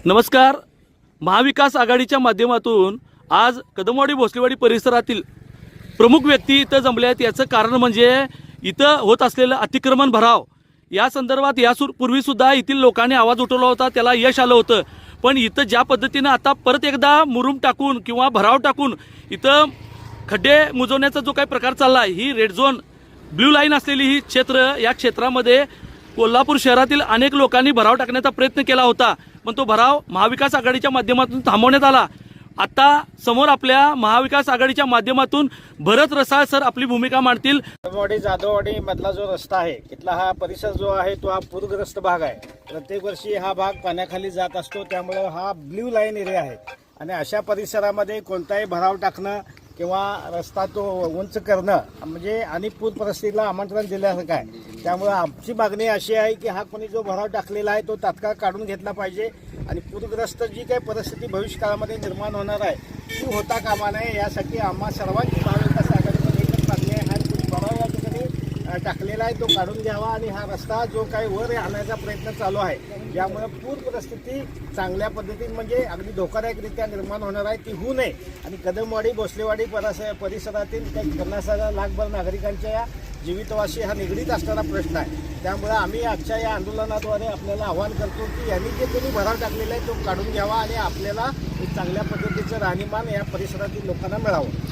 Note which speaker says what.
Speaker 1: नमस्कार. महाविकास आघाडीच्या माध्यमातून आज कदमवाडी भोसलेवाडी परिसरातील प्रमुख व्यक्ती इथं जमले आहेत. याचं कारण म्हणजे इथं होत असलेलं अतिक्रमण भराव या संदर्भात यापूर्वी सुद्धा येथील लोकांनी आवाज उठवला होता, त्याला यश आलं होतं. पण इथं ज्या पद्धतीनं आता परत एकदा मुरुम टाकून किंवा भराव टाकून इथं खड्डे मुजवण्याचा जो काही प्रकार चालला आहे, ही रेड झोन ब्ल्यू लाईन असलेली ही क्षेत्र, या क्षेत्रामध्ये कोल्हापूर शहरातील अनेक लोकांनी भराव टाकण्याचा प्रयत्न केला होता, पण तो भराव महाविकास आघाडीच्या माध्यमातून थांबवण्यात आला. आता समोर आपल्या महाविकास आघाडीच्या माध्यमातून भरत रसाळ सर आपली भूमिका मांडतील.
Speaker 2: कदमवाडी जाधववाडी मधला जो रस्ता आहे, इथला हा परिसर जो आहे तो हा पूरग्रस्त भाग आहे. प्रत्येक वर्षी हा भाग पाण्याखाली जात असतो, त्यामुळे हा ब्ल्यू लाईन एरिया आहे. आणि अशा परिसरामध्ये कोणताही भराव टाकणं किंवा रस्ता तो उंच करणं म्हणजे आणि पूर परिस्थितीला आमंत्रण दिल्यासारखं आहे. त्यामुळे आमची मागणी अशी आहे की हा कोणी जो भराव टाकलेला आहे तो तात्काळ काढून घेतला पाहिजे आणि पूरग्रस्त जी काही परिस्थिती भविष्यकाळामध्ये निर्माण होणार आहे ती होता कामा नये, यासाठी आम्हा सर्वांची महाविकास आघाडीमध्ये एकच मागणी आहे. हा कोणी भराव या ठिकाणी टाकलेला आहे तो काढून घ्यावा आणि हा रस्ता जो काही वर आणण्याचा प्रयत्न चालू आहे, यामुळे पूर परिस्थिती चांगल्या पद्धतीने म्हणजे अगदी धोकादायकरित्या निर्माण होणार आहे ती होऊ नये. आणि कदमवाडी भोसलेवाडी परिसरातील काही 50,000 लाखभर नागरिकांच्या या जीवितवाशी हा निगडीत असणारा प्रश्न आहे. त्यामुळे आम्ही आजच्या या आंदोलनाद्वारे आपल्याला आवाहन करतो की यांनी जे कोणी भराव टाकलेला आहे तो काढून घ्यावा आणि आपल्याला एक चांगल्या पद्धतीचं राहणीमान या परिसरातील लोकांना मिळावं.